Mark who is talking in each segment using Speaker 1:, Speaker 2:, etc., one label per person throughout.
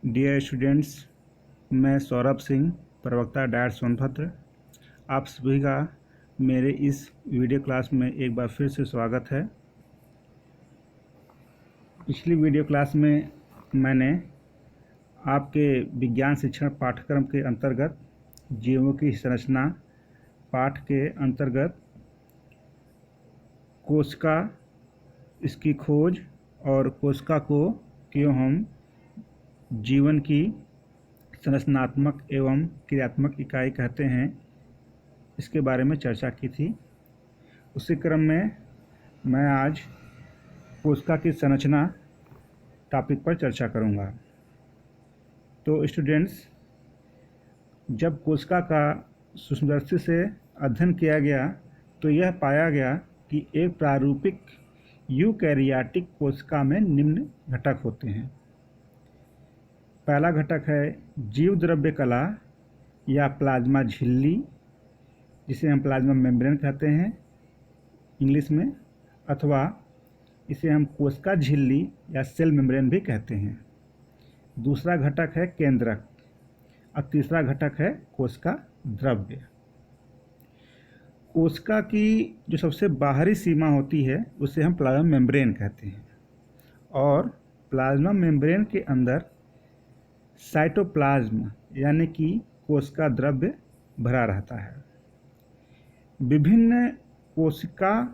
Speaker 1: Dear students, मैं सौरभ सिंह, प्रवक्ता diet Sonbhadra, आप सभी का मेरे इस वीडियो क्लास में एक बार फिर से स्वागत है। पिछली वीडियो क्लास में मैंने आपके विज्ञान शिक्षण पाठ्यक्रम के अंतर्गत जीवों की संरचना पाठ के अंतर्गत कोशिका, इसकी खोज और कोशिका को क्यों हम जीवन की संरचनात्मक एवं क्रियात्मक इकाई कहते हैं, इसके बारे में चर्चा की थी। उसी क्रम में मैं आज कोशिका की संरचना टॉपिक पर चर्चा करूंगा। तो स्टूडेंट्स, जब कोशिका का सूक्ष्मदर्शी से अध्ययन किया गया तो यह पाया गया कि एक प्रारूपिक यूकैरियोटिक कोशिका में निम्न घटक होते हैं। पहला घटक है जीव द्रव्य कला या प्लाज्मा झिल्ली, जिसे हम प्लाज्मा मेम्ब्रेन कहते हैं इंग्लिश में, अथवा इसे हम कोशिका झिल्ली या सेल मेम्ब्रेन भी कहते हैं। दूसरा घटक है केंद्रक और तीसरा घटक है कोशिका द्रव्य। कोशिका की जो सबसे बाहरी सीमा होती है उसे हम प्लाज्मा मेम्ब्रेन कहते हैं, और प्लाज्मा मेम्ब्रेन के अंदर साइटोप्लाज्म यानी कि कोशिका द्रव्य भरा रहता है। विभिन्न कोशिकाओं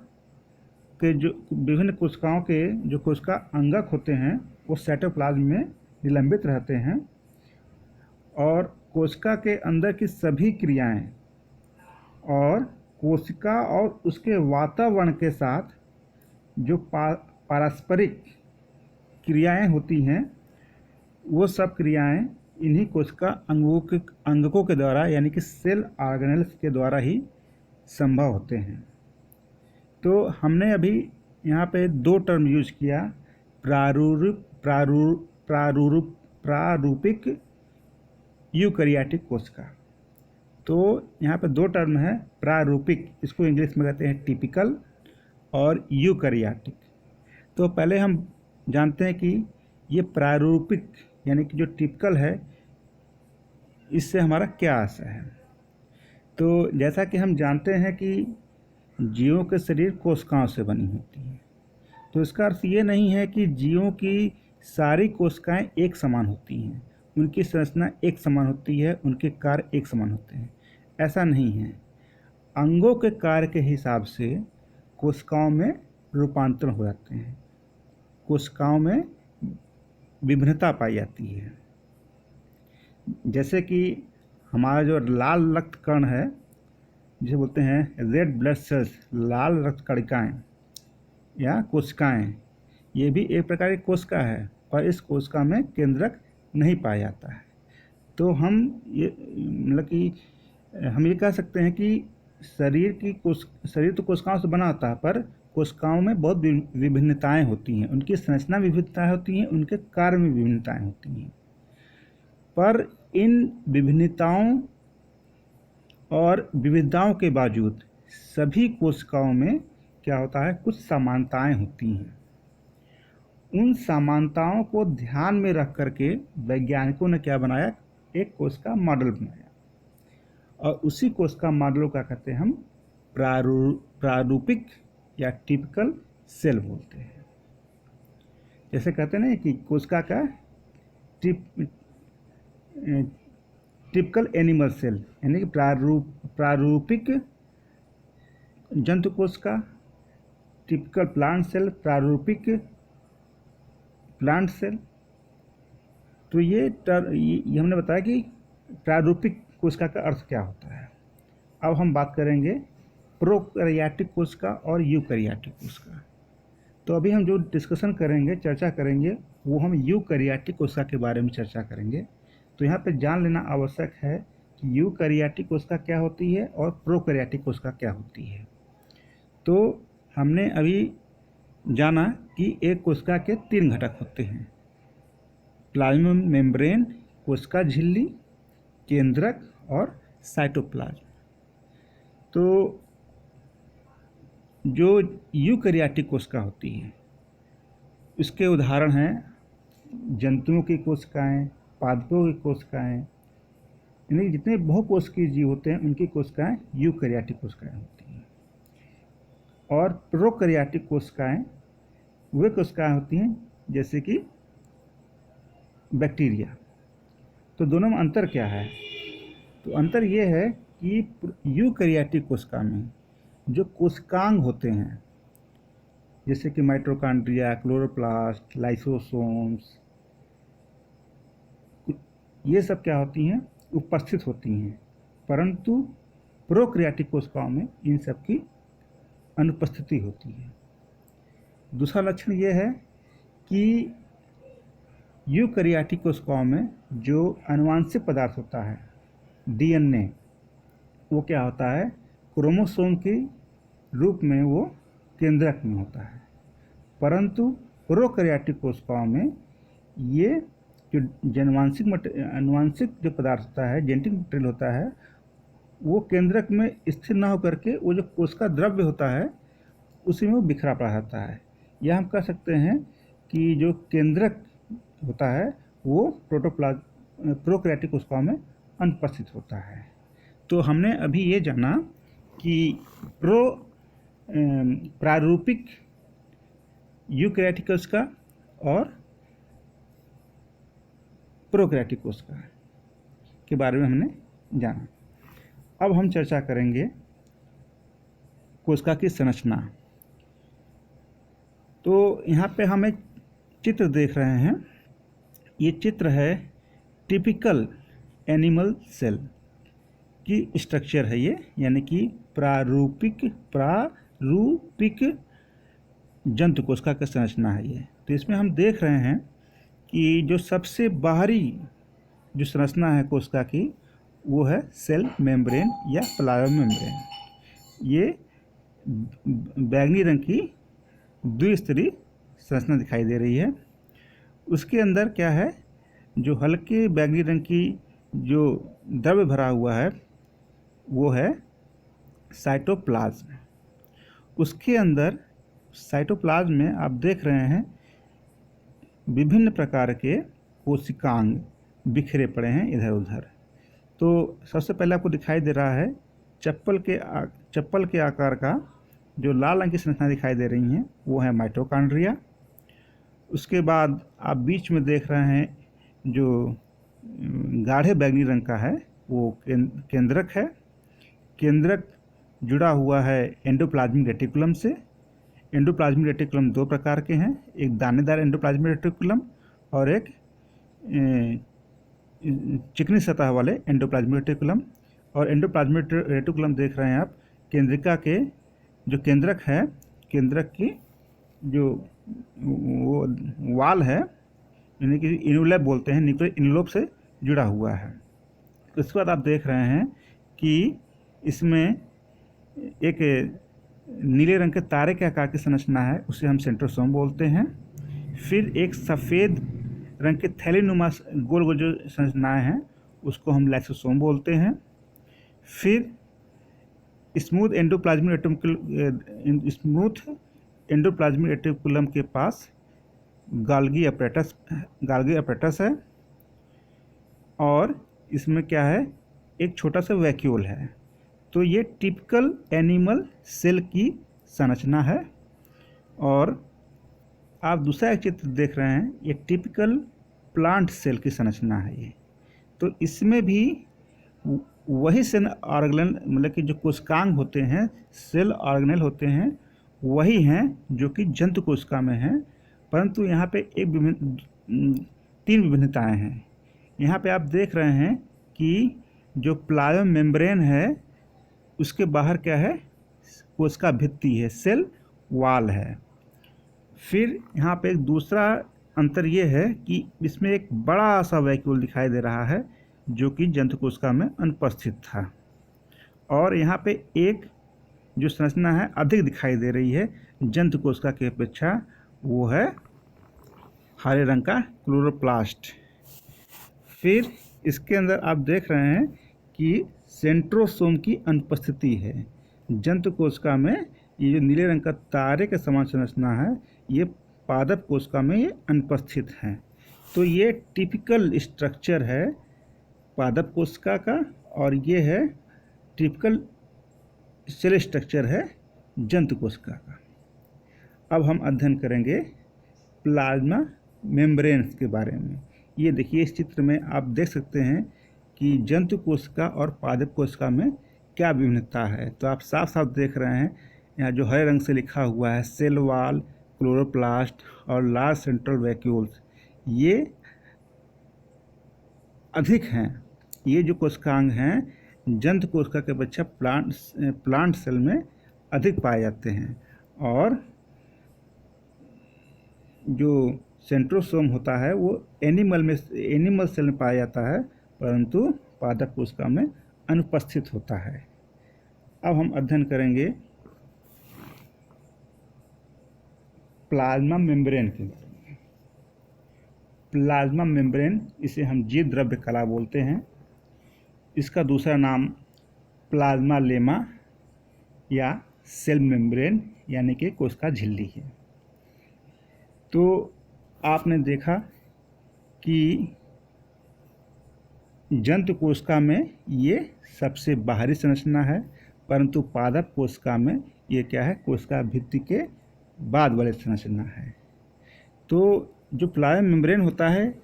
Speaker 1: के जो कोशिका अंगक होते हैं वो साइटोप्लाज्म में निलंबित रहते हैं, और कोशिका के अंदर की सभी क्रियाएं और कोशिका और उसके वातावरण के साथ जो पारस्परिक क्रियाएं होती हैं, वो सब क्रियाएं इन्हीं कोशिका अंगकों के द्वारा यानी कि सेल ऑर्गेनेल्स के द्वारा ही संभव होते हैं। तो हमने अभी यहाँ पे दो टर्म यूज किया, प्रारूपिक यूकैरियोटिक कोशिका। तो यहाँ पे दो टर्म है, प्रारूपिक, इसको इंग्लिश में कहते हैं टिपिकल, और यूकैरियोटिक। तो पहले हम जानते हैं कि ये प्रारूपिक यानी कि जो टिपिकल है, इससे हमारा क्या आशय है। तो जैसा कि हम जानते हैं कि जीवों के शरीर कोशिकाओं से बनी होती है, तो इसका अर्थ ये नहीं है कि जीवों की सारी कोशिकाएं एक समान होती हैं, उनकी संरचना एक समान होती है, उनके कार्य एक समान होते हैं, ऐसा नहीं है। अंगों के कार्य के हिसाब से कोशिकाओं में रूपांतरण हो जाते हैं, कोशिकाओं में विभिन्नता पाई जाती है। जैसे कि हमारा जो लाल रक्त कण है, जिसे बोलते हैं रेड ब्लड सेल्स, लाल रक्त कणिकाएं या कोशिकाएं, ये भी एक प्रकार की कोशिका है, और इस कोशिका में केंद्रक नहीं पाया जाता है। तो हम ये मतलब कि हम ये कह सकते हैं कि शरीर तो कोशिकाओं से बना होता है, पर कोशिकाओं में बहुत विभिन्नताएं होती हैं, उनकी संरचना विभिन्नताएं होती हैं, उनके कार्य में विभिन्नताएं होती हैं। पर इन विभिन्नताओं और विविधताओं के बावजूद सभी कोशिकाओं में क्या होता है, कुछ समानताएं होती हैं। उन समानताओं को ध्यान में रख करके वैज्ञानिकों ने क्या बनाया, एक कोशिका मॉडल बनाया, और उसी कोशिका मॉडल का कहते हैं हम प्रारूपिक या टिपिकल सेल बोलते हैं। जैसे कहते हैं ना कि कोशिका का टिपिकल एनिमल सेल यानी कि प्रारूपिक जंतु कोशिका, टिपिकल प्लांट सेल, प्रारूपिक प्लांट सेल। तो ये हमने बताया कि प्रारूपिक कोशिका का अर्थ क्या होता है। अब हम बात करेंगे प्रोकैरियोटिक कोशिका और यूकैरियोटिक कोशिका। तो अभी हम जो डिस्कशन करेंगे, चर्चा करेंगे, वो हम यूकैरियोटिक कोशिका के बारे में चर्चा करेंगे। तो यहाँ पे जान लेना आवश्यक है कि यूकैरियोटिक कोशिका क्या होती है और प्रोकैरियोटिक कोशिका क्या होती है। तो हमने अभी जाना कि एक कोशिका के तीन घटक होते हैं, प्लाज्मा मेम्ब्रेन, कोशिका झिल्ली, केंद्रक और साइटोप्लाज्म। तो जो यूकैरियोटिक कोशिका होती है, इसके उदाहरण हैं जंतुओं की कोशिकाएं, पादपों की कोशिकाएं, यानी जितने बहुकोशिकीय जीव होते हैं उनकी कोशिकाएं यूकैरियोटिक कोशिकाएं होती हैं। और प्रोकैरियोटिक कोशिकाएं वे कोशिकाएं होती हैं जैसे कि बैक्टीरिया। तो दोनों में अंतर क्या है? तो अंतर ये है कि यूकैरियोटिक कोशिका में जो कोशिकांग होते हैं जैसे कि माइटोकॉन्ड्रिया, क्लोरोप्लास्ट, लाइसोसोम्स, ये सब क्या होती हैं? उपस्थित होती हैं, परंतु प्रोकैरियोटिक कोशिकाओं में इन सब की अनुपस्थिति होती है। दूसरा लक्षण ये है कि यूकैरियोटिक कोशिकाओं में जो आनुवंशिक पदार्थ होता है डीएनए, वो क्या होता है? क्रोमोसोम के रूप में वो केंद्रक में होता है, परंतु प्रोकैरियोटिक कोशिकाओं में ये जो आनुवंशिक जो पदार्थ होता है, जेनेटिक मटेरियल होता है, वो केंद्रक में स्थिर न होकर के वो जो कोशिका द्रव्य होता है उसी में वो बिखरा पड़ा रहता है। यह हम कह सकते हैं कि जो केंद्रक होता है वो प्रोकैरियोटिक कोशिकाओं में अनुपस्थित होता है। तो हमने अभी ये जाना कि प्रारूपिक यूकैरियोटिक कोशिका और प्रोकैरियोटिक कोशिका के बारे में हमने जाना। अब हम चर्चा करेंगे कोशिका की संरचना। तो यहाँ पे हम एक चित्र देख रहे हैं। ये चित्र है टिपिकल एनिमल सेल की स्ट्रक्चर है ये, यानी कि प्रारूपिक जंतु कोशिका की संरचना है ये। तो इसमें हम देख रहे हैं कि जो सबसे बाहरी जो संरचना है कोशिका की वो है सेल मेम्ब्रेन या प्लाज्मा मेम्ब्रेन। ये बैंगनी रंग की द्विस्तरीय संरचना दिखाई दे रही है। उसके अंदर क्या है? जो हल्के बैंगनी रंग की जो द्रव्य भरा हुआ है वो है साइटोप्लाज्म। उसके अंदर साइटोप्लाज्म में आप देख रहे हैं विभिन्न प्रकार के कोशिकांग बिखरे पड़े हैं इधर उधर। तो सबसे पहले आपको दिखाई दे रहा है चप्पल के आकार का जो लाल रंग की संरचना दिखाई दे रही हैं वो है माइटोकॉन्ड्रिया। उसके बाद आप बीच में देख रहे हैं जो गाढ़े बैंगनी रंग का है वो केंद्रक है। केंद्रक जुड़ा हुआ है एंडोप्लाज्मिक रेटिकुलम से। एंडोप्लाज्मिक रेटिकुलम दो प्रकार के हैं, एक दानेदार एंडोप्लाज्मिक रेटिकुलम और एक चिकनी सतह वाले एंडोप्लाज्मिक रेटिकुलम। और एंडोप्लाज्मिक रेटिकुलम देख रहे हैं आप, केंद्रिका के जो केंद्रक है, केंद्रक की जो वो वाल है, यानी कि इन्वोलप बोलते हैं, न्यूक्लियर इन्वोलप से जुड़ा हुआ है। उसके बाद आप देख रहे हैं कि इसमें एक नीले रंग के तारे के आकार की संरचना है, उसे हम सेंट्रोसोम बोलते हैं। फिर एक सफ़ेद रंग के थैलीनुमा गोल गोल जो संरचनाएँ हैं उसको हम लाइसोसोम बोलते हैं। फिर स्मूथ एंडोप्लाज्मिक रेटिकुलम के पास गाल्गी अपरेटस है और इसमें क्या है? एक छोटा सा वैक्यूल है। तो ये टिपिकल एनिमल सेल की संरचना है। और आप दूसरा एक चित्र देख रहे हैं, ये टिपिकल प्लांट सेल की संरचना है ये। तो इसमें भी वही सेल ऑर्गेनेल, मतलब कि जो कोशिकांग होते हैं, सेल ऑर्गेनेल होते हैं, वही हैं जो कि जंतु कोशिका में हैं, परंतु यहाँ पे तीन विभिन्नताएं हैं। यहाँ पे आप देख रहे हैं कि जो प्लाज्मा मेम्ब्रेन है उसके बाहर क्या है? कोशिका भित्ति है, सेल वाल है। फिर यहाँ पे एक दूसरा अंतर ये है कि इसमें एक बड़ा सा वैक्यूल दिखाई दे रहा है जो कि जंतु कोशिका में अनुपस्थित था। और यहाँ पे एक जो संरचना है अधिक दिखाई दे रही है जंतु कोशिका की अपेक्षा, वो है हरे रंग का क्लोरोप्लास्ट। फिर इसके अंदर आप देख रहे हैं कि सेंट्रोसोम की अनुपस्थिति है। जंतु कोशिका में ये जो नीले रंग का तारे के समान संरचना है, ये पादप कोशिका में ये अनुपस्थित है। तो ये टिपिकल स्ट्रक्चर है पादप कोशिका का, और ये है टिपिकल सेल स्ट्रक्चर है जंतु कोशिका का। अब हम अध्ययन करेंगे प्लाज्मा मेम्ब्रेन्स के बारे में। ये देखिए, इस चित्र में आप देख सकते हैं कि जंतु कोशिका और पादप कोशिका में क्या विभिन्नता है। तो आप साफ साफ देख रहे हैं, यहाँ जो हरे रंग से लिखा हुआ है सेल वॉल, क्लोरोप्लास्ट और लार्ज सेंट्रल वैक्यूल्स, ये अधिक हैं। ये जो कोशिकांग हैं जंतु कोशिका के अपेक्षा प्लांट सेल में अधिक पाए जाते हैं। और जो सेंट्रोसोम होता है वो एनिमल सेल में पाया जाता है, परंतु पादप कोशिका में अनुपस्थित होता है। अब हम अध्ययन करेंगे प्लाज्मा मेम्ब्रेन के बारे में। प्लाज्मा मेम्ब्रेन, इसे हम जीव द्रव्य कला बोलते हैं। इसका दूसरा नाम प्लाज्मा लेमा या सेल मेम्ब्रेन यानी कि कोशिका झिल्ली है। तो आपने देखा कि जंतु कोशिका में ये सबसे बाहरी संरचना है, परंतु पादप कोशिका में ये क्या है, कोशिका भित्ति के बाद वाली संरचना है। तो जो प्लाज्मा मेम्ब्रेन होता है,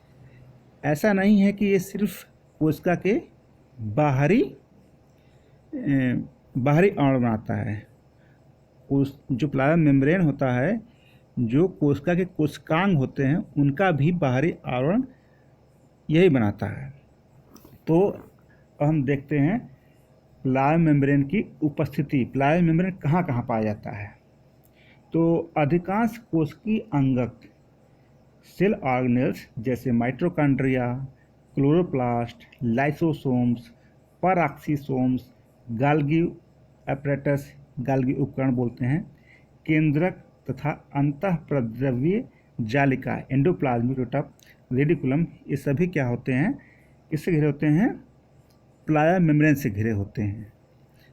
Speaker 1: ऐसा नहीं है कि ये सिर्फ कोशिका के बाहरी आवरण बनाता है। जो प्लाज्मा मेम्ब्रेन होता है, जो कोशिका के कोशिकांग होते हैं उनका भी बाहरी आवरण यही बनाता है। तो हम देखते हैं प्लाज्मा मेम्ब्रेन की उपस्थिति। प्लाज्मा मेम्ब्रेन कहाँ कहाँ पाया जाता है? तो अधिकांश कोशिकीय अंगक सेल ऑर्गेनेल्स जैसे माइटोकॉन्ड्रिया, क्लोरोप्लास्ट, लाइसोसोम्स, परऑक्सीसोम्स, गाल्गी अपैरेटस, गाल्गी उपकरण बोलते हैं, केंद्रक तथा अंतःप्रद्रव्य जालिका एंडोप्लाज्मिक रेटिकुलम, ये सभी क्या होते हैं, किससे घिरे होते हैं? प्लाज्मा मेम्ब्रेन से घिरे होते हैं।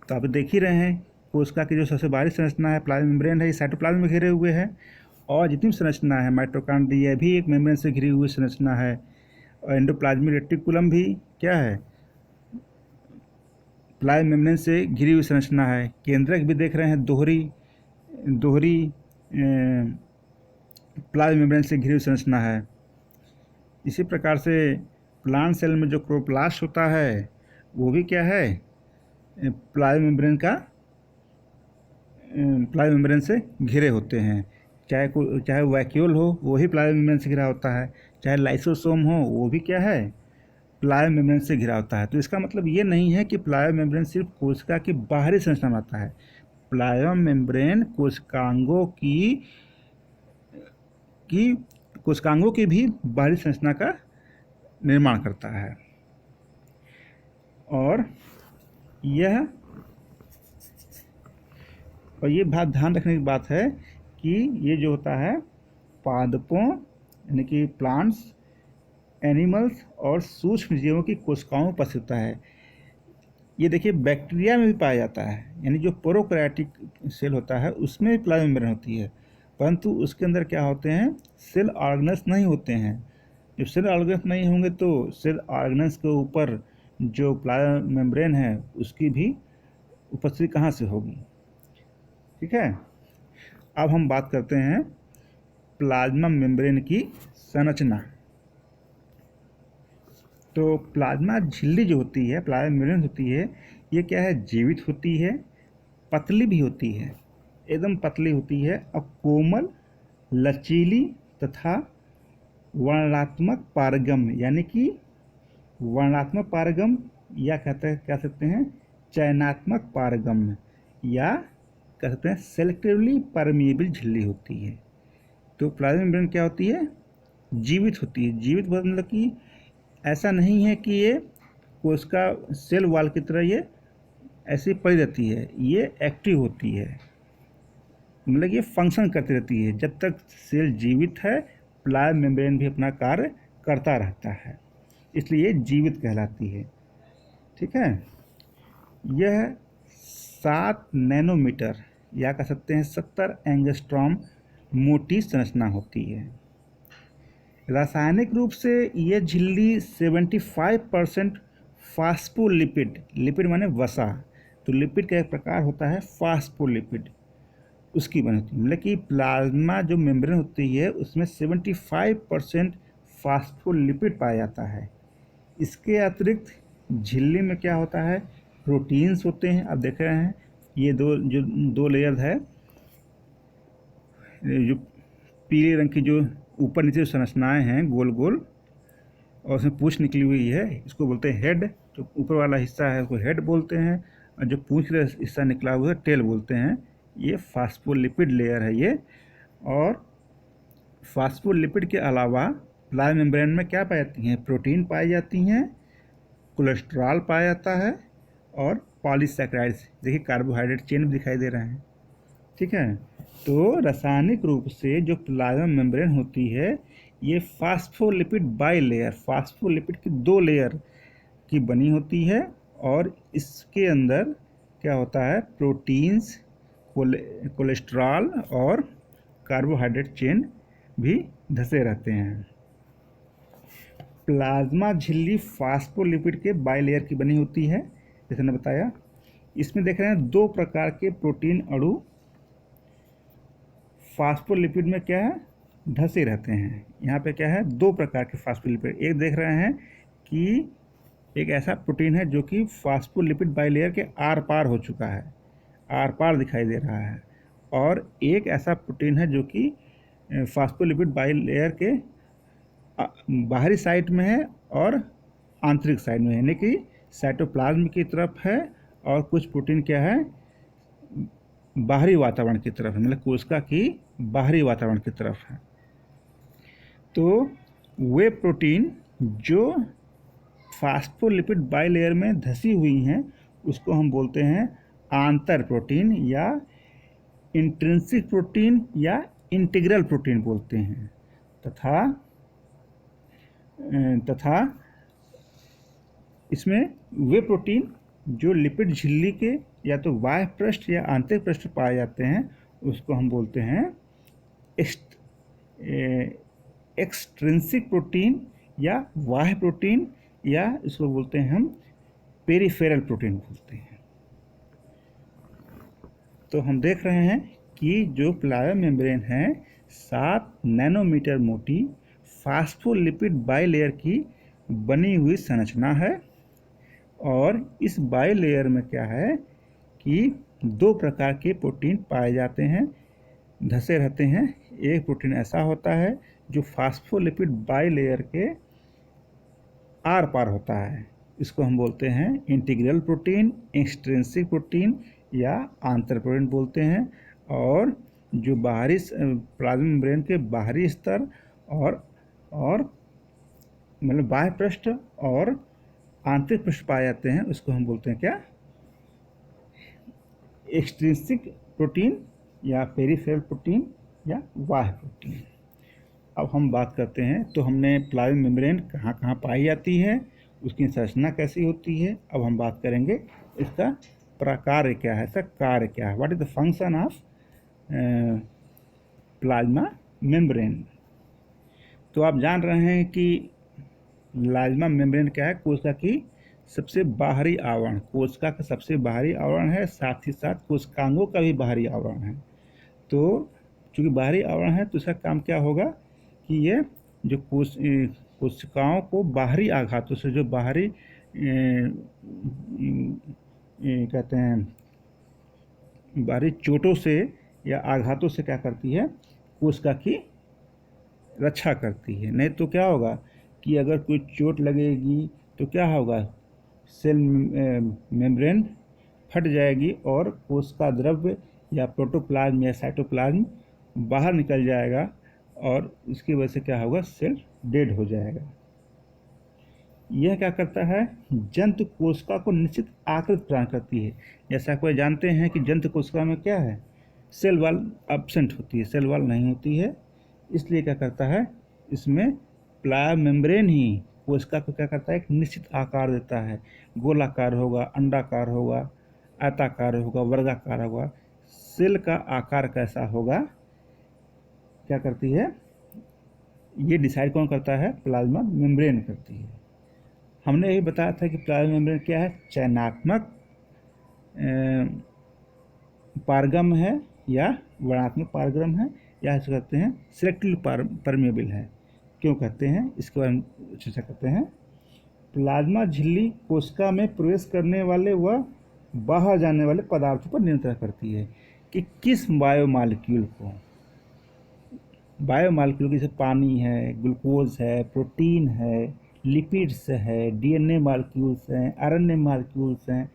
Speaker 1: तो आप देख ही रहे हैं कोशिका की जो सबसे बाहरी संरचना है प्लाज्मा मेम्ब्रेन है, ये साइटोप्लाज्म में घिरे हुए है। और जितनी संरचना है माइटोकॉन्ड्रिया भी एक मेम्ब्रेन से घिरी हुई संरचना है, और एंडोप्लाज्मिक रेटिकुलम भी क्या है, प्लाज्मा मेम्ब्रेन से घिरी हुई संरचना है। केंद्रक भी देख रहे हैं दोहरी प्लाज्मा मेम्ब्रेन से घिरी हुई संरचना है। इसी प्रकार से प्लांट सेल में जो क्लोरोप्लास्ट होता है वो भी क्या है, प्लाज्मा मेम्ब्रेन से घिरे होते हैं। चाहे वैक्यूल हो वो भी प्लाज्मा मेम्ब्रेन से घिरा होता है, चाहे लाइसोसोम हो वो भी क्या है, प्लाज्मा मेम्ब्रेन से घिरा होता है। तो इसका मतलब ये नहीं है कि प्लाज्मा मेम्ब्रेन सिर्फ कोशिका की बाहरी संरचना बनाता है। प्लाज्मा मेम्ब्रेन कोशिकांगों की भी बाहरी संरचना का निर्माण करता है। और ये बात ध्यान रखने की बात है कि ये जो होता है पादपों यानी कि प्लांट्स, एनिमल्स और सूक्ष्म जीवों की कोशिकाओं में उपस्थित होता है। ये देखिए बैक्टीरिया में भी पाया जाता है, यानी जो प्रोकैरियोटिक सेल होता है उसमें भी प्लाज्मा मेम्ब्रेन होती है, परंतु उसके अंदर क्या होते हैं, सेल ऑर्गेनल्स नहीं होते हैं। जब सेल ऑर्गेनल्स नहीं होंगे तो सेल ऑर्गेनल्स के ऊपर जो प्लाज्मा मेम्ब्रेन है उसकी भी उपस्थिति कहाँ से होगी? ठीक है। अब हम बात करते हैं प्लाज्मा मेम्ब्रेन की संरचना। तो प्लाज्मा झिल्ली जो होती है, प्लाज्मा मेम्ब्रेन होती है, ये क्या है, जीवित होती है, पतली भी होती है, एकदम पतली होती है, और कोमल, लचीली तथा वर्णनात्मक पारगम्य, यानी कि वर्णनात्मक पारगम्य या कह सकते हैं चयनात्मक पारगम्य, या कह सकते हैं सेलेक्टिवली परमिएबल झिल्ली होती है। तो प्लाज्मा मेम्ब्रेन क्या होती है, जीवित होती है। जीवित मतलब कि ऐसा नहीं है कि ये कोशिका सेल वॉल की तरह ये ऐसी पड़ी रहती है, ये एक्टिव होती है, मतलब ये फंक्शन करती रहती है। जब तक सेल जीवित है प्लाज्मा मेम्ब्रेन भी अपना कार्य करता रहता है, इसलिए ये जीवित कहलाती है। ठीक है। यह 7 नैनोमीटर या कह सकते हैं 70 एंगस्ट्रॉम मोटी संरचना होती है। रासायनिक रूप से ये झिल्ली 75% फास्फोलिपिड, लिपिड माने वसा, तो लिपिड का एक प्रकार होता है फास्फोलिपिड, उसकी बनी होती है। मतलब कि प्लाज्मा जो मेम्ब्रेन होती है उसमें 75% फास्फोलिपिड पाया जाता है। इसके अतिरिक्त झिल्ली में क्या होता है, प्रोटीन्स होते हैं। आप देख रहे हैं ये दो लेयर है, जो पीले रंग की जो ऊपर नीचे संरचनाएं हैं गोल गोल, और उसमें पूंछ निकली हुई है, इसको बोलते हैं हेड। तो ऊपर वाला हिस्सा है उसको हेड बोलते हैं, और जो पूंछ का हिस्सा निकला हुआ है टेल बोलते हैं। ये फास्फोलिपिड लेयर है ये। और फास्फोलिपिड के अलावा प्लाज्मा मेम्ब्रेन में क्या पाई जाती हैं, प्रोटीन पाई जाती हैं, कोलेस्ट्रॉल पाया जाता है, और पॉलीसैकेराइड्स, देखिए कार्बोहाइड्रेट चेन भी दिखाई दे रहे हैं। ठीक है, तो रासायनिक रूप से जो प्लाज्मा मेम्ब्रेन होती है ये फास्फोलिपिड बाई लेयर, फास्फोलिपिड की 2 लेयर की बनी होती है, और इसके अंदर क्या होता है, प्रोटीन्स, कोलेस्ट्रॉल और कार्बोहाइड्रेट चेन भी धसे रहते हैं। प्लाज्मा झिल्ली फास्फोलिपिड के बाइलेयर की बनी होती है, जैसे मैंने बताया। इसमें देख रहे हैं 2 प्रकार के प्रोटीन अणु फास्फोलिपिड में क्या है, धसे रहते हैं। यहाँ पे क्या है, 2 प्रकार के फास्फोलिपिड। एक देख रहे हैं कि एक ऐसा प्रोटीन है जो कि फास्फोलिपिड बाइलेयर के आर पार हो चुका है, आर पार दिखाई दे रहा है, और एक ऐसा प्रोटीन है जो कि फास्फोलिपिड बाइलेयर के बाहरी साइड में है और आंतरिक साइड में है, यानी कि साइटोप्लाज्म की तरफ है, और कुछ प्रोटीन क्या है, बाहरी वातावरण की तरफ है, मतलब कोशिका की बाहरी वातावरण की तरफ है। तो वे प्रोटीन जो फास्फोलिपिड बाइलेयर में धसी हुई हैं उसको हम बोलते हैं आंतर प्रोटीन, या इंट्रिंसिक प्रोटीन, या इंटीग्रल प्रोटीन बोलते हैं। तथा इसमें वे प्रोटीन जो लिपिड झिल्ली के या तो बाह्य पृष्ठ या आंतरिक पृष्ठ पाए जाते हैं उसको हम बोलते हैं एक्सट्रिंसिक प्रोटीन, या बाह्य प्रोटीन, या इसको बोलते हैं हम पेरिफेरल प्रोटीन बोलते हैं। तो हम देख रहे हैं कि जो प्लाज्मा मेम्ब्रेन है 7 नैनोमीटर मोटी फास्फोलिपिड बाइलेयर की बनी हुई संरचना है, और इस बाइलेयर में क्या है कि 2 प्रकार के प्रोटीन पाए जाते हैं, धसे रहते हैं। एक प्रोटीन ऐसा होता है जो फास्फोलिपिड बाइलेयर के आर पार होता है, इसको हम बोलते हैं इंटीग्रल प्रोटीन, एक्सट्रिंसिक प्रोटीन, या आंतर प्रोटीन बोलते हैं। और जो बाहरी प्लाज्मा मेम्ब्रेन के बाहरी स्तर और मतलब बाह्य पृष्ठ और आंतरिक पृष्ठ पाए जाते हैं उसको हम बोलते हैं क्या, एक्सट्रिंसिक प्रोटीन, या पेरिफेरल प्रोटीन, या बाह्य प्रोटीन। अब हम बात करते हैं, तो हमने प्लाज्मा मेम्ब्रेन कहाँ कहाँ पाई जाती है, उसकी संरचना कैसी होती है। अब हम बात करेंगे इसका प्रकार क्या है, इसका कार्य क्या है, what is the function of plasma membrane. तो आप जान रहे हैं कि प्लाज्मा मेम्ब्रेन क्या है, कोशिका की सबसे बाहरी आवरण, कोशिका का सबसे बाहरी आवरण है, साथ ही साथ कोशिकांगों का भी बाहरी आवरण है। तो चूँकि बाहरी आवरण है तो इसका काम क्या होगा कि ये जो कोशिकाओं को बाहरी आघातों से, जो बाहरी कहते हैं बाहरी चोटों से या आघातों से क्या करती है, कोशिका की रक्षा करती है। नहीं तो क्या होगा कि अगर कोई चोट लगेगी तो क्या होगा, सेल मेम्ब्रेन फट जाएगी और कोशिका द्रव्य या प्रोटोप्लाज्म या साइटोप्लाज्म बाहर निकल जाएगा, और इसकी वजह से क्या होगा, सेल डेड हो जाएगा। यह क्या करता है, जंतु कोशिका को निश्चित आकृति प्रदान करती है। जैसा कोई जानते हैं कि जंतु कोशिका में क्या है, सेल वॉल एब्सेंट होती है, सेल वॉल नहीं होती है, इसलिए क्या करता है, इसमें प्लाज्मा मेम्ब्रेन ही कोशिका को क्या करता है, एक निश्चित आकार देता है। गोलाकार होगा, अंडाकार होगा, आयताकार होगा, वर्गाकार होगा। सेल का आकार कैसा होगा, क्या करती है, ये डिसाइड कौन करता है? प्लाज्मा मेम्ब्रेन करती है। हमने यही बताया था कि प्लाज्मा मेम्ब्रेन क्या है? चयनात्मक पारगम है या वर्णात्मक पारगम है, या इसे कहते हैं सिलेक्टिव परमेबल है। क्यों कहते हैं, इसके बारे में चर्चा करते हैं। प्लाज्मा झिल्ली कोशिका में प्रवेश करने वाले व बाहर जाने वाले पदार्थों पर नियंत्रण करती है कि किस बायोमॉलिक्यूल को, बायोमॉलिक्यूल जैसे पानी है, ग्लूकोज है, प्रोटीन है, लिपिड्स है, डीएनए मॉलिक्यूल्स हैं, आरएनए मॉलिक्यूल्स हैं,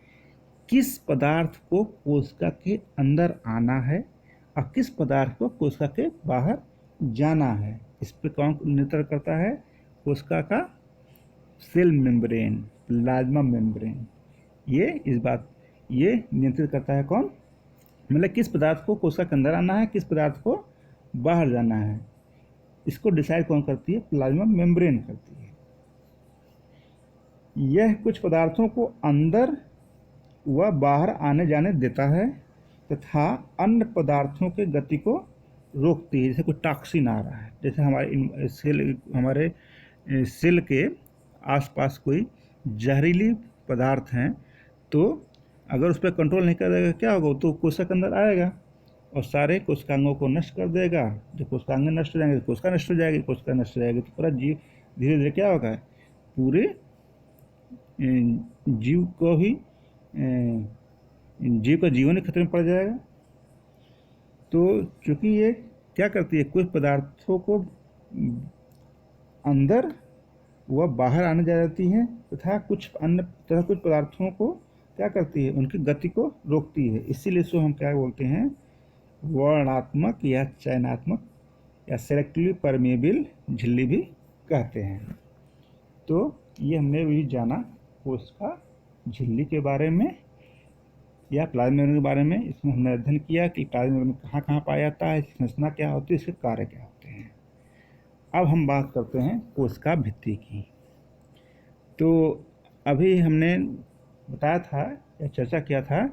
Speaker 1: किस पदार्थ को कोशिका के अंदर आना है और किस पदार्थ को कोशिका के बाहर जाना है, इस पर कौन नियंत्रण करता है? कोशिका का सेल मेम्ब्रेन, प्लाज्मा मेम्ब्रेन। ये नियंत्रित करता है कौन? मतलब किस पदार्थ को कोशिका के अंदर आना है, किस पदार्थ को बाहर जाना है, इसको डिसाइड कौन करती है? प्लाज्मा मेम्ब्रेन करती है। यह कुछ पदार्थों को अंदर व बाहर आने जाने देता है तथा अन्य पदार्थों के गति को रोकती है। जैसे कोई टॉक्सिन आ रहा है, जैसे हमारे सेल के आसपास कोई जहरीली पदार्थ हैं, तो अगर उस पर कंट्रोल नहीं करेगा क्या होगा? तो कोशिका के अंदर आएगा और सारे कोशिकांगों को नष्ट कर देगा। जब कोशिकांग नष्ट हो जाएंगे तो कोशिका नष्ट हो जाएगी, कोशिका नष्ट हो जाएगी तो पूरा जीव धीरे धीरे क्या होगा? पूरे जीव को ही जीव का जीवन ही खतरे में पड़ जाएगा। तो चूंकि ये क्या करती है? कुछ पदार्थों को अंदर व बाहर आने जा जाती हैं तथा कुछ पदार्थों को क्या करती है? उनकी गति को रोकती है। इसीलिए इसको हम क्या बोलते हैं? वर्णात्मक या चयनात्मक या सेलेक्टिवली परमेबल झिल्ली भी कहते हैं। तो ये हमने भी जाना कोशिका झिल्ली के बारे में या प्लाज्मा मेम्ब्रेन के बारे में। इसमें हमने अध्ययन किया कि प्लाज्मा मेम्ब्रेन कहाँ कहाँ पाया जाता है, इसकी संरचना क्या होती है, इसके कार्य क्या होते हैं। अब हम बात करते हैं कोशिका भित्ति की। तो अभी हमने बताया था या चर्चा किया था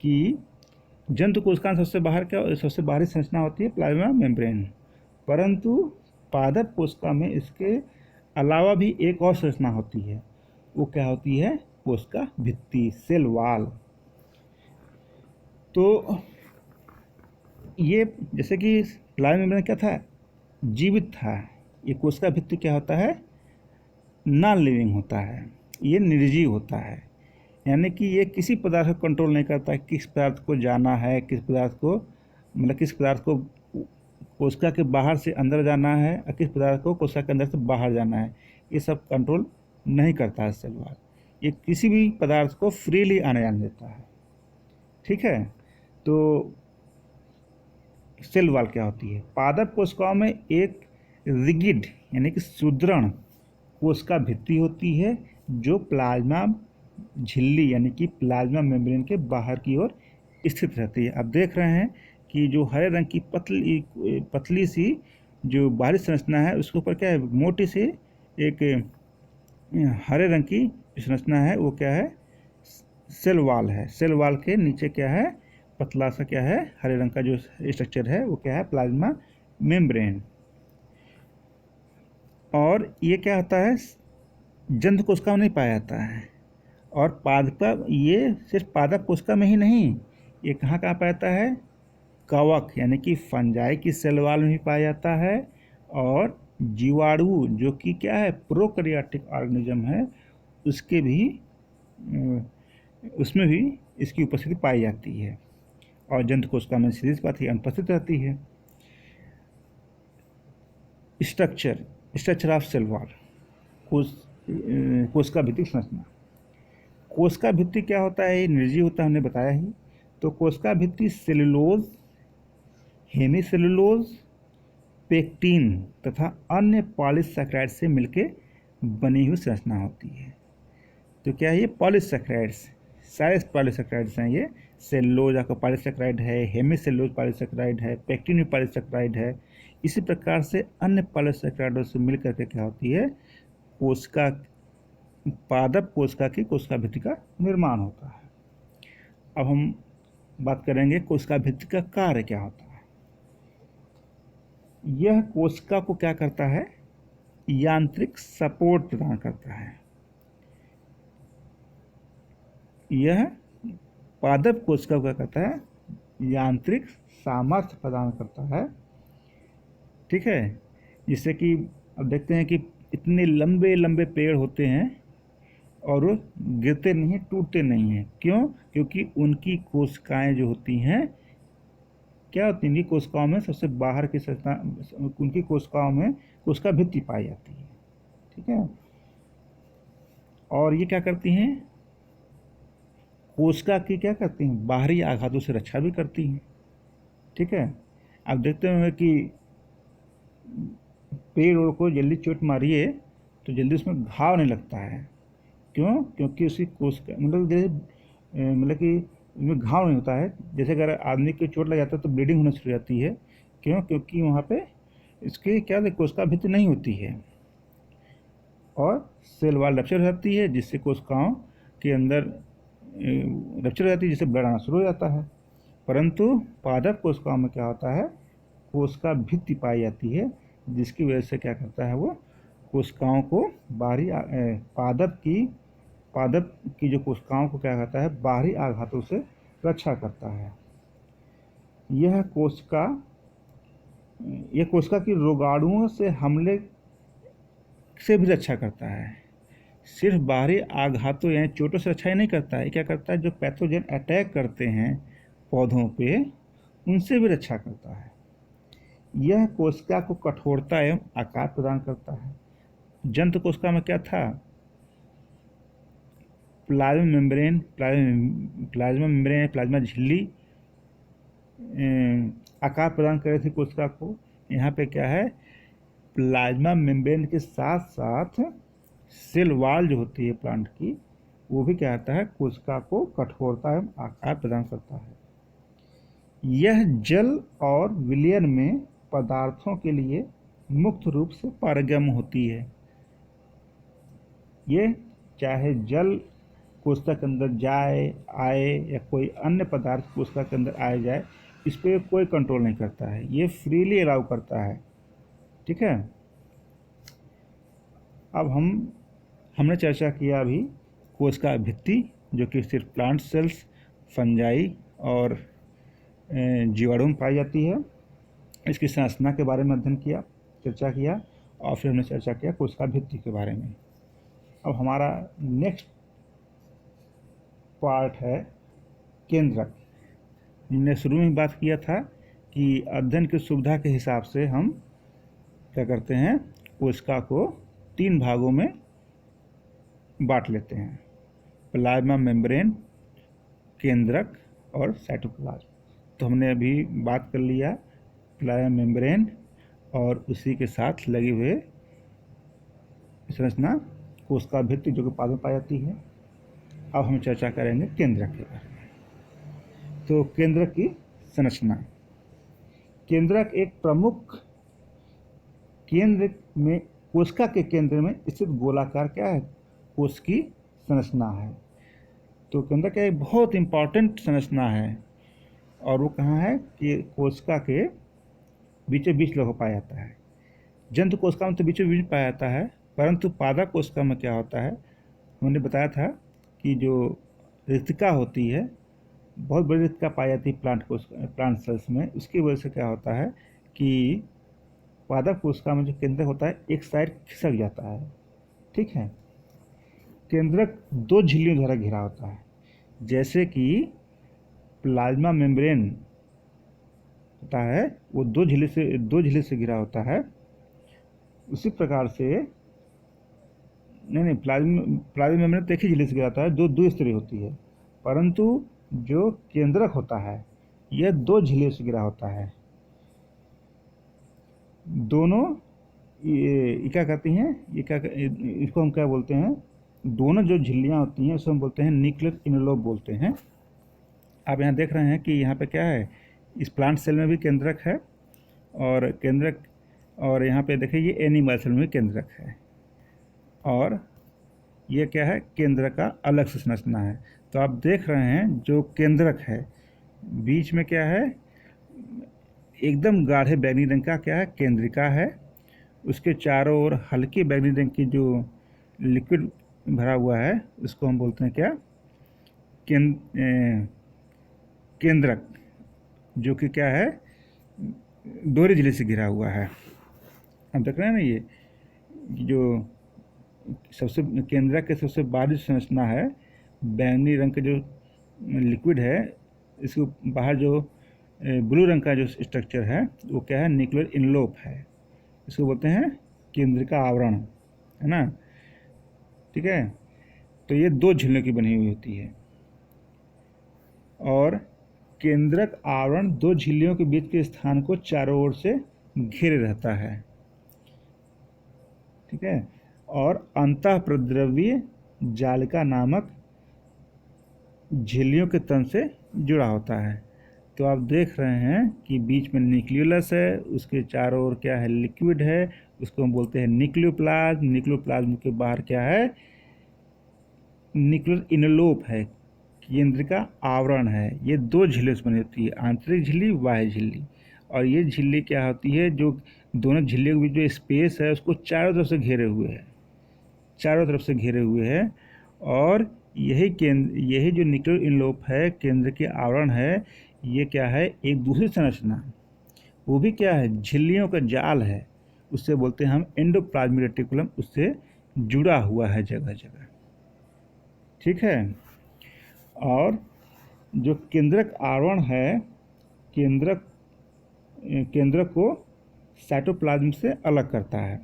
Speaker 1: कि जंतु कोशिका सबसे बाहरी संरचना होती है प्लाज्मा मेम्ब्रेन, परंतु पादप कोशिका में इसके अलावा भी एक और संरचना होती है। वो क्या होती है? कोशिका भित्ति, सेल वॉल। तो ये जैसे कि प्लाज्मा मेम्ब्रेन क्या था? जीवित था। ये कोशिका भित्ति क्या होता है? नॉन लिविंग होता है, ये निर्जीव होता है। यानी कि ये किसी पदार्थ को कंट्रोल नहीं करता, किस पदार्थ को जाना है, किस पदार्थ को कोशिका के बाहर से अंदर जाना है और किस पदार्थ को कोशिका के अंदर से बाहर जाना है, ये सब कंट्रोल नहीं करता है सेल वॉल। ये किसी भी पदार्थ को फ्रीली आने जाने देता है। ठीक है। तो सेल वॉल क्या होती है? पादप कोशिकाओं में एक रिगिड यानी कि सुदृढ़ कोशिका भित्ति होती है जो प्लाज्मा झिल्ली यानी कि प्लाज्मा मेम्ब्रेन के बाहर की ओर स्थित रहती है। अब देख रहे हैं कि जो हरे रंग की पतली सी जो बाहरी संरचना है उसके ऊपर क्या है? मोटी सी एक हरे रंग की संरचना है, वो क्या है? सेल वॉल है। सेल वॉल के नीचे क्या है? पतला सा क्या है? हरे रंग का जो स्ट्रक्चर है वो क्या है? Plasma membrane. और ये क्या होता है? जंतु कोशिका में नहीं पाया जाता है और ये सिर्फ पादप कोशिका में ही नहीं, ये कहाँ कहाँ पाया जाता है? कवक यानी कि फंजाई की सेल वॉल में भी पाया जाता है और जीवाणु जो कि क्या है? प्रोकैरियोटिक ऑर्गेनिज्म है, उसमें भी इसकी उपस्थिति पाई जाती है और जंतु कोशिका में सीधी बात ही अनुपस्थित रहती है। स्ट्रक्चर ऑफ सेल वॉल, कोशिका भित्ति संरचना। कोशिका भित्ति क्या होता है? ये निर्जीव होता है, हमने बताया ही। तो कोशिका भित्ति सेलुलोज, हेमीसेलुलोज, पेक्टिन तथा अन्य पॉलीसैकेराइड से मिलकर बनी हुई संरचना होती है। तो क्या है? ये पॉलीसैकेराइड्स, सारे पॉलीसैकेराइड्स हैं। ये सेलुलोज आपका पॉलीसैकेराइड है, हेमीसेलुलोज पॉलीसैकेराइड है, पेक्टिन भी पॉलीसैकेराइड है। इसी प्रकार से अन्य पॉलीसैकेराइडों से मिलकर के क्या होती है? पादप कोशिका की कोशिका भित्ति का निर्माण होता है। अब हम बात करेंगे कोशिका भित्ति का कार्य क्या होता है। यह कोशिका को क्या करता है? यांत्रिक सपोर्ट प्रदान करता है। यह पादप कोशिका को क्या करता है, यांत्रिक सामर्थ्य प्रदान करता है। ठीक है, जिससे कि अब देखते हैं कि इतने लंबे लंबे पेड़ होते हैं और वो गिरते नहीं हैं, टूटते नहीं हैं। क्यों? क्योंकि उनकी कोशिकाएं जो होती हैं, क्या होती है, इनकी कोशिकाओं में सबसे बाहर की उनकी कोशिकाओं में कोशिका भित्ति पाई जाती है। ठीक है, और ये क्या करती हैं, कोशिका की क्या करती हैं, बाहरी आघातों से रक्षा भी करती हैं। ठीक है, अब देखते हैं कि पेड़ ओड़ को जल्दी चोट मारिए तो जल्दी उसमें घाव नहीं लगता है। क्यों? क्योंकि उसकी कोशिका मतलब जैसे मतलब कि उसमें घाव नहीं होता है। जैसे अगर आदमी को चोट लग जाता है तो ब्लीडिंग होना शुरू हो जाती है। क्यों? क्योंकि वहाँ पे इसकी क्या कोशिका भित्ति नहीं होती है और सेल वॉल रप्चर हो जाती है, जिससे कोशिकाओं के अंदर रप्चर हो जाती है, जिससे ब्लड आना शुरू हो जाता है। परंतु पादप कोशिकाओं में क्या होता है, कोशिका भित्ति पाई जाती है, जिसकी वजह से क्या करता है, वो कोशिकाओं को बाहरी पादप की जो कोशिकाओं को क्या करता है, बाहरी आघातों से रक्षा करता है। यह कोशिका की रोगाणुओं से हमले से भी रक्षा करता है। सिर्फ बाहरी आघातों यानी चोटों से रक्षा ही नहीं करता है, क्या करता है, जो पैथोजन अटैक करते हैं पौधों पे, उनसे भी रक्षा करता है। यह कोशिका को कठोरता एवं आकार प्रदान करता है। जंतु कोशिका में क्या था, प्लाज्मा झिल्ली आकार प्रदान कर रही थी कोशिका को। यहाँ पे क्या है, प्लाज्मा मेम्ब्रेन के साथ साथ सेल वॉल जो होती है प्लांट की, वो भी क्या करता है, कोशिका को कठोरता एवं आकार प्रदान करता है। यह जल और विलयन में पदार्थों के लिए मुक्त रूप से पारगम्य होती है। ये चाहे जल कोशिका के अंदर जाए आए या कोई अन्य पदार्थ कोशिका के अंदर आए जाए, इस पर कोई कंट्रोल नहीं करता है, ये फ्रीली अलाउ करता है। ठीक है, अब हमने चर्चा किया अभी कोशिका भित्ति, जो कि सिर्फ प्लांट सेल्स, फंजाई और जीवाणु में पाई जाती है। इसकी संरचना के बारे में अध्ययन किया, चर्चा किया, और फिर हमने चर्चा किया कोशिका भित्ति के बारे में। अब हमारा नेक्स्ट पार्ट है केंद्रक। हमने शुरू में बात किया था कि अध्ययन की सुविधा के हिसाब से हम क्या करते हैं, कोशिका को 3 भागों में बांट लेते हैं, प्लाज्मा मेम्ब्रेन, केंद्रक और साइटोप्लाज्म। तो हमने अभी बात कर लिया प्लाज्मा मेम्ब्रेन और उसी के साथ लगे हुए संरचना कोशिका भित्ति, जो कि पाद में पाई जाती है। अब हम चर्चा करेंगे केंद्रक के बारे में। तो केंद्रक की संरचना, केंद्रक एक प्रमुख केंद्र में, कोशिका के केंद्र में स्थित गोलाकार क्या है, कोश की संरचना है। तो केंद्रक का एक बहुत इंपॉर्टेंट संरचना है, और वो कहाँ है कि कोशिका के बीचों बीच लगभग पाया जाता है। जंतु कोशिका में तो बीचों बीच पाया जाता है, परंतु पादप कोशिका में क्या होता है, हमने बताया था कि जो रिक्तिका होती है, बहुत बड़ी रिक्तिका पाई जाती है प्लांट सेल्स में। इसकी वजह से क्या होता है कि पादप कोशिका में जो केंद्रक होता है, एक साइड खिसक जाता है। ठीक है, केंद्रक 2 झिल्लियों द्वारा घिरा होता है। जैसे कि प्लाज्मा मेम्ब्रेन होता है, वो 2 झिल्ली से घिरा होता है, उसी प्रकार से नहीं प्लाज्मा मेम्ब्रेन तो एक ही झिल्ली से घिरा होता है, जो 2 स्तरीय होती है, परंतु जो केंद्रक होता है, यह 2 झिल्लियों से घिरा होता है। दोनों ये क्या कहती हैं, इसको हम क्या बोलते हैं, दोनों जो झिल्लियाँ होती हैं उसको हम बोलते हैं न्यूक्लियर इनवेलप बोलते हैं। आप यहाँ देख रहे हैं कि यहाँ पे क्या है, इस प्लांट सेल में भी केंद्रक है, और केंद्रक, और यहाँ पे देखिए ये एनिमल सेल में भी केंद्रक है, और ये क्या है, केंद्रक का अलग से संरचना है। तो आप देख रहे हैं जो केंद्रक है, बीच में क्या है, एकदम गाढ़े बैंगनी रंग का क्या है, केंद्रिका है, उसके चारों ओर हल्की बैंगनी रंग की जो लिक्विड भरा हुआ है उसको हम बोलते हैं क्या, केंद्रक, जो कि क्या है, दोहरी झिल्ली से घिरा हुआ है। हम देख रहे हैं ना, ये जो सबसे केंद्रक के सबसे बाहरी संरचना है, बैंगनी रंग का जो लिक्विड है, इसके बाहर जो ब्लू रंग का जो स्ट्रक्चर है वो क्या है, न्यूक्लियर इनलोप है। इसको बोलते हैं केंद्रिका आवरण, है ना। ठीक है, तो ये 2 झिल्लियों की बनी हुई होती है और केंद्रक आवरण 2 झिल्लियों के बीच के स्थान को चारों ओर से घेरे रहता है। ठीक है, और अंतःप्रद्रव्य जालिका नामक झिल्लियों के तन से जुड़ा होता है। तो आप देख रहे हैं कि बीच में न्यूक्लियस है, उसके चारों ओर क्या है, लिक्विड है, उसको हम बोलते हैं न्यूक्लियोप्लाज्म। न्यूक्लियोप्लाज्म के बाहर क्या है, न्यूक्लियर इनलोप है, केंद्रिका आवरण है। ये 2 झिल्लियों से बनी होती है, आंतरिक झिल्ली, बाह्य झिल्ली। और ये झिल्ली क्या होती है, जो दोनों झिल्लियों के बीच जो स्पेस है उसको चारों तरफ से घेरे हुए है, चारों तरफ से घेरे हुए है। और यही जो न्यूक्लियर इनलोप है, केंद्र के आवरण है, ये क्या है, एक दूसरी संरचना, वो भी क्या है, झिल्लियों का जाल है, उससे बोलते हैं हम एंडोप्लाज्मिक रेटिकुलम, उससे जुड़ा हुआ है जगह जगह। ठीक है, और जो केंद्रक आवरण है, केंद्रक को साइटोप्लाज्म से अलग करता है।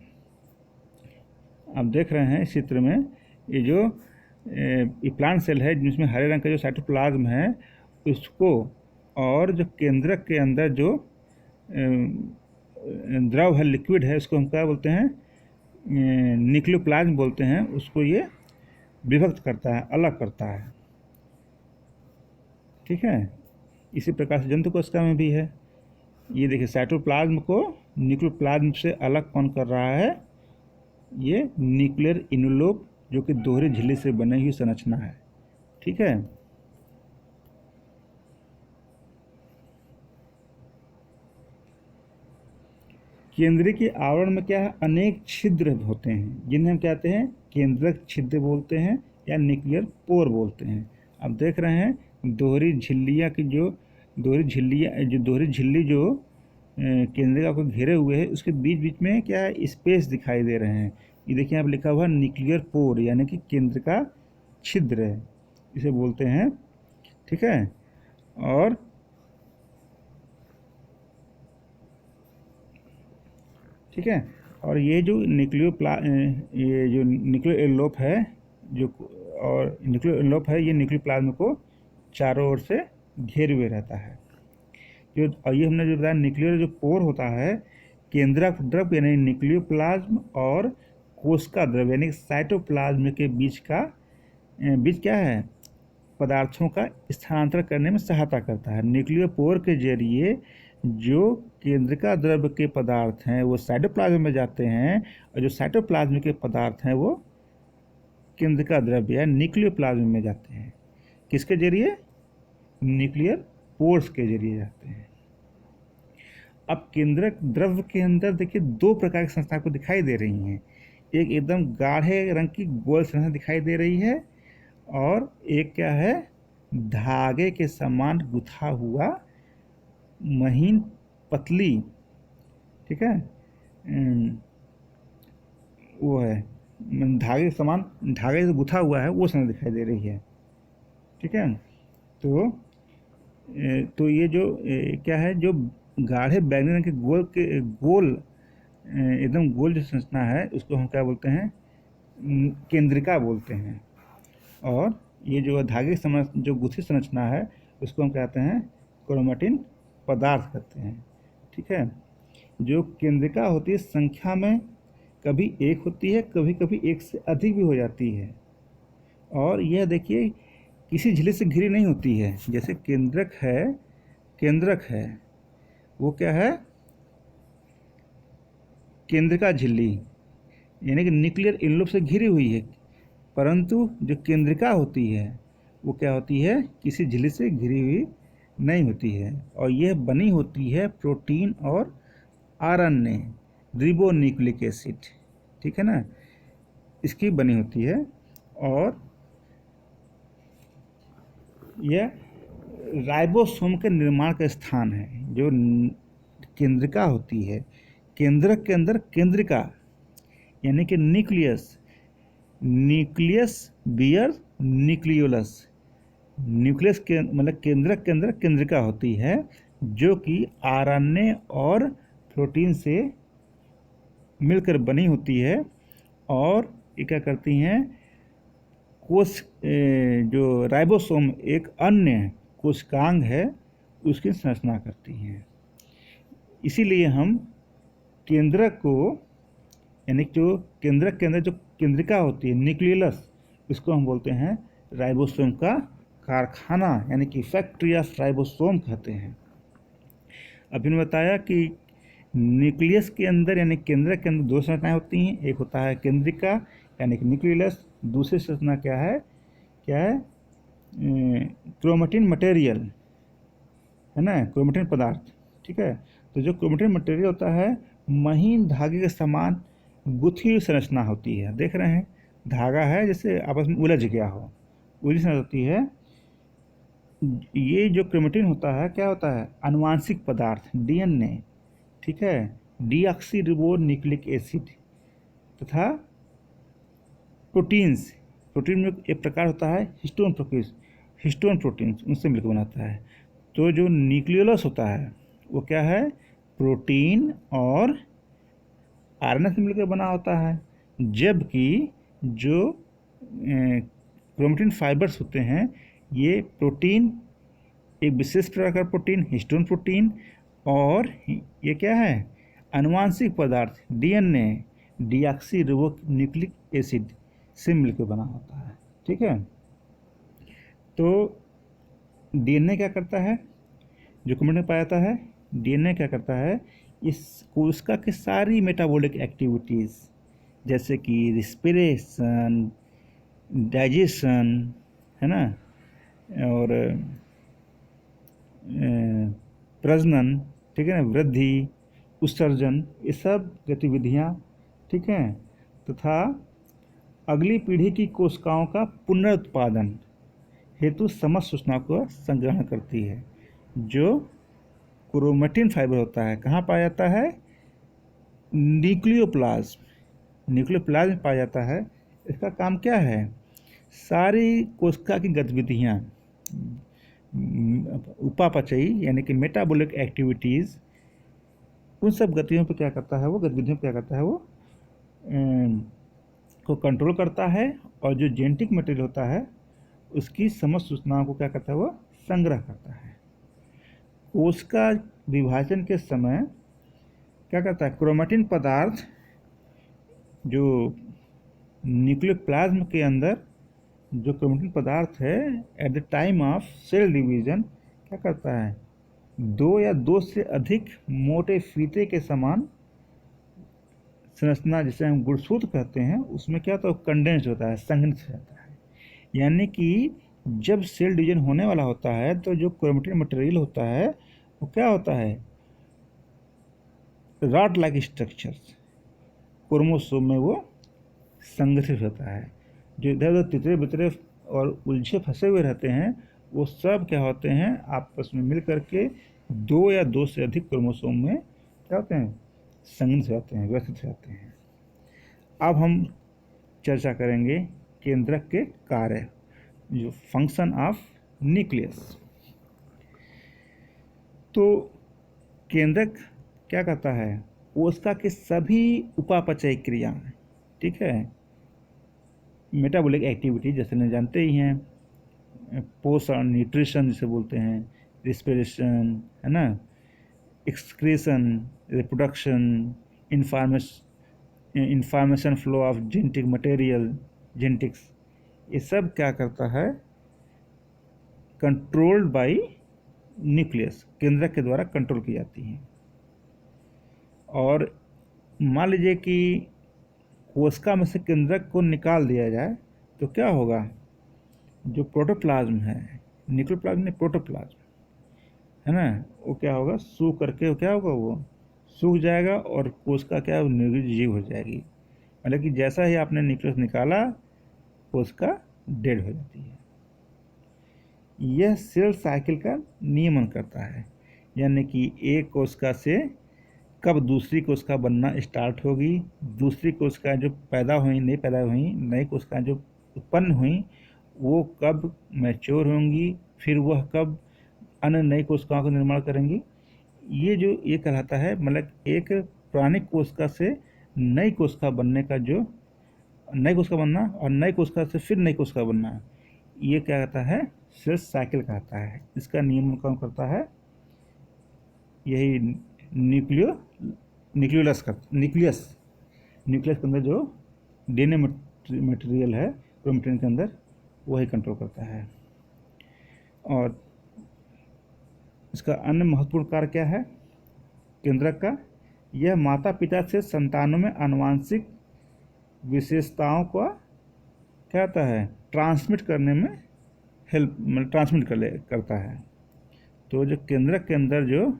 Speaker 1: आप देख रहे हैं इस चित्र में, ये जो प्लांट सेल है जिसमें हरे रंग का जो साइटोप्लाज्म है उसको, और जो केंद्रक के अंदर जो द्रव है, लिक्विड है, उसको हम क्या बोलते हैं, न्यूक्लियोप्लाज्म बोलते हैं, उसको ये विभक्त करता है, अलग करता है। ठीक है, इसी प्रकार से जंतु कोशिका में भी है। ये देखिए, साइटोप्लाज्म को न्यूक्लियोप्लाज्म से अलग कौन कर रहा है, ये न्यूक्लियर इनलोप, जो कि दोहरी झिल्ली से बनी हुई संरचना है। ठीक है, केंद्रीय के आवरण में क्या है, अनेक छिद्र होते हैं जिन्हें हम कहते हैं केंद्रक छिद्र बोलते हैं या न्यूक्लियर पोर बोलते हैं। अब देख रहे हैं दोहरी झिल्लियाँ की जो दोहरी झिल्ली जो केंद्रिका को घेरे हुए है, उसके बीच बीच में क्या है, स्पेस दिखाई दे रहे हैं। ये देखिए यहाँ पर लिखा हुआ न्यूक्लियर पोर, यानी कि केंद्रिका छिद्र है, इसे बोलते हैं। ठीक है, और ठीक है, और ये जो न्यूक्लियर इनलोप है, ये न्यूक्लियोप्लाज्म को चारों ओर से घेरे हुए रहता है। और ये हमने जो बताया, न्यूक्लियर जो पोर होता है, केंद्रक द्रव यानी न्यूक्लियोप्लाज्म और कोशिका द्रव यानी साइटोप्लाज्म के बीच क्या है, पदार्थों का स्थानांतरण करने में सहायता करता है। न्यूक्लियर पोर के जरिए जो केंद्रिका द्रव्य के पदार्थ हैं वो साइटोप्लाज्म में जाते हैं, और जो साइटोप्लाज्म के पदार्थ हैं वो केंद्रिका द्रव्य या न्यूक्लियोप्लाज्म में जाते हैं। किसके जरिए, न्यूक्लियर पोर्स के जरिए जाते हैं। अब केंद्रक द्रव्य के अंदर देखिए 2 प्रकार की संरचना को दिखाई दे रही हैं। एक एकदम गाढ़े रंग की गोल संरचना दिखाई दे रही है, और एक क्या है, धागे के समान गुथा हुआ महीन पतली, ठीक है, वो है धागे के समान, धागे से गुथा हुआ है, वो संरचना दिखाई दे रही है। ठीक है, तो ये जो क्या है, जो गाढ़े बैंगनी रंग के गोल एकदम गोल जो संरचना है उसको हम क्या बोलते हैं, केंद्रिका बोलते हैं। और ये जो धागे जो गुथी संरचना है उसको हम कहते हैं क्रोमैटिन पदार्थ कहते हैं। ठीक है, जो केंद्रिका होती है संख्या में कभी एक होती है, कभी कभी एक से अधिक भी हो जाती है। और यह देखिए किसी झिल्ली से घिरी नहीं होती है। जैसे केंद्रक है वो क्या है, केंद्रिका झिल्ली यानी कि न्यूक्लियर इनलोप से घिरी हुई है, परंतु जो केंद्रिका होती है वो क्या होती है, किसी झिल्ली से घिरी हुई नहीं होती है। और यह बनी होती है प्रोटीन और आरएनए रिबोन्यूक्लिक एसिड, ठीक है ना, इसकी बनी होती है। और यह राइबोसोम के निर्माण का स्थान है। जो केंद्रिका होती है, केंद्रक के अंदर केंद्रिका यानी कि न्यूक्लियस, न्यूक्लियस बियर न्यूक्लियोलस, न्यूक्लियस के मतलब केंद्रक के अंदर केंद्रिका होती है, जो कि आरएनए और प्रोटीन से मिलकर बनी होती है। और ये क्या करती हैं, कोश जो राइबोसोम एक अन्य कोशिकांग है उसकी संरचना करती हैं। इसीलिए हम केंद्रक को यानी जो केंद्रक के अंदर जो केंद्रिका होती है न्यूक्लियस, इसको हम बोलते हैं राइबोसोम का कारखाना यानी कि फैक्ट्री ऑफ राइबोसोम कहते हैं। अभी मैंने बताया कि न्यूक्लियस के अंदर यानी केंद्रक के अंदर दो संरचनाएं होती हैं। एक होता है केंद्रिका यानी कि न्यूक्लियस, दूसरी संरचना क्या है क्रोमेटिन मटेरियल, है ना, क्रोमेटिन पदार्थ, ठीक है। तो जो क्रोमेटिन मटेरियल होता है महीन धागे के समान गुथी हुई संरचना होती है। देख रहे हैं धागा है जैसे आपस में उलझ गया हो, उलझी संरचना होती है। ये जो क्रोमेटिन होता है क्या होता है, आनुवांशिक पदार्थ डीएनए, ठीक है, डीऑक्सीरिबोन्यूक्लिक एसिड तथा प्रोटीन्स। प्रोटीन में एक प्रकार होता है हिस्टोन प्रोटीन्स, उनसे मिलकर बनाता है। तो जो न्यूक्लियोलस होता है वो क्या है, प्रोटीन और आरएनए से मिलकर बना होता है। जबकि जो क्रोमेटिन फाइबर्स होते हैं ये प्रोटीन, एक विशेष प्रकार का प्रोटीन हिस्टोन प्रोटीन, और ये क्या है आनुवांशिक पदार्थ डीएनए डीऑक्सीरिबोन्यूक्लिक एसिड से मिलकर बना होता है, ठीक है। तो डीएनए क्या करता है, जो क्रोमेटिन पाया जाता है, डीएनए क्या करता है, इस कोशिका की सारी मेटाबॉलिक एक्टिविटीज़ जैसे कि रिस्पिरेशन, डाइजेशन, है ना, और प्रजनन, ठीक है ना, वृद्धि, उत्सर्जन, ये सब गतिविधियाँ, ठीक हैं, तथा अगली पीढ़ी की कोशिकाओं का पुनरुत्पादन हेतु समस्त सूचना को संग्रहण करती है। जो क्रोमेटिन फाइबर होता है कहाँ पाया जाता है, न्यूक्लियोप्लाज्म पाया जाता है। इसका काम क्या है, सारी कोशिका की गतिविधियाँ, उपापचयी यानी कि मेटाबॉलिक एक्टिविटीज़, उन सब गतिविधियों पर क्या करता है वो को कंट्रोल करता है। और जो जेनेटिक मटेरियल होता है उसकी समस्त सूचनाओं को क्या करता है, वो संग्रह करता है। कोशिका विभाजन के समय क्या करता है, क्रोमेटिन पदार्थ जो न्यूक्लियोप्लाज्म के अंदर जो क्रोमेटिन पदार्थ है at the time of cell division क्या करता है, दो या दो से अधिक मोटे फीते के समान संरचना जिसे हम गुणसूत्र कहते हैं उसमें क्या होता है, कंडेंस होता है, संघनित हो जाता है। यानी कि जब सेल डिवीजन होने वाला होता है तो जो क्रोमेटिन मटेरियल होता है वो क्या होता है, रॉड लाइक स्ट्रक्चर्स क्रोमोसोम में वो संगठित होता है। जो इधर उधर तितरे बितरे और उलझे फंसे हुए रहते हैं वो सब क्या होते हैं, आपस में मिल करके दो या दो से अधिक क्रोमोसोम में क्या होते हैं, संगठित हो जाते हैं, व्यवस्थित हो जाते हैं। अब हम चर्चा करेंगे केंद्रक के कार्य, जो फंक्शन ऑफ न्यूक्लियस। तो केंद्रक क्या करता है, कोशिका के सभी उपापचय क्रिया, ठीक है, मेटाबॉलिक एक्टिविटी जैसे हम जानते ही हैं, पोषण न्यूट्रिशन जिसे बोलते हैं, रिस्पिरेशन, है ना, excretion, reproduction, information flow of genetic material, genetics, ये सब क्या करता है, कंट्रोल्ड बाय न्यूक्लियस, केंद्रक के द्वारा कंट्रोल की जाती हैं। और मान लीजिए कि कोशिका में से केंद्रक को निकाल दिया जाए तो क्या होगा, जो प्रोटोप्लाज्म है, न्यूक्लियोप्लाज्म नहीं प्रोटोप्लाज्म, है ना, वो क्या होगा, सू करके क्या होगा, वो सूख जाएगा और कोशिका क्या निर्जीव हो जाएगी। मतलब कि जैसा ही आपने न्यूक्लियस निकाला कोशिका डेड हो जाती है। यह सेल साइकिल का नियमन करता है, यानी कि एक कोशिका से कब दूसरी कोशिका बनना स्टार्ट होगी, दूसरी कोशिका जो पैदा हुई नई कोशिका जो उत्पन्न हुई वो कब मैच्योर होंगी, फिर वह कब अन्य नई कोशिकाओं का निर्माण करेंगी। ये कहलाता है, मतलब एक पुरानी कोशिका से नई कोशिका बनने का जो नई कोशिका बनना और नई कोशिका से फिर नई कोशिका बनना, ये क्या कहता है, सेल साइकिल कहता है। इसका नियम कौन करता है, यही न्यूक्लियस के अंदर जो डीएनए मटेरियल है क्रोमेटिन के अंदर, वही कंट्रोल करता है। और इसका अन्य महत्वपूर्ण कार्य क्या है केंद्रक का, यह माता पिता से संतानों में आनुवांशिक विशेषताओं का क्या होता है, ट्रांसमिट करने में करता है। तो जो केंद्रक के अंदर जो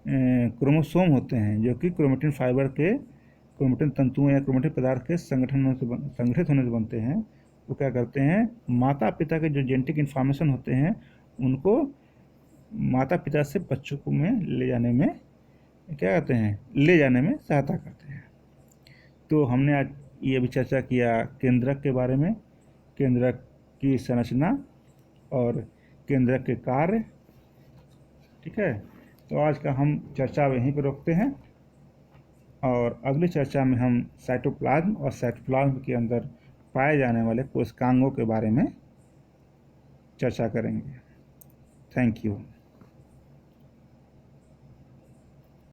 Speaker 1: क्रोमोसोम होते हैं, जो कि क्रोमेटिन फाइबर के क्रोमेटिन तंतुओं या क्रोमेटिन पदार्थ के संगठित होने से बनते हैं, वो क्या करते हैं, माता पिता के जो जेनेटिक इन्फॉर्मेशन होते हैं उनको माता पिता से बच्चों को में ले जाने में सहायता करते हैं। तो हमने आज ये भी चर्चा किया केंद्रक के बारे में, केंद्रक की संरचना और केंद्रक के कार्य। ठीक है, तो आज का हम चर्चा यहीं पर रोकते हैं और अगली चर्चा में हम साइटोप्लाज्म और साइटोप्लाज्म के अंदर पाए जाने वाले कोशिकांगों के बारे में चर्चा करेंगे। Thank you.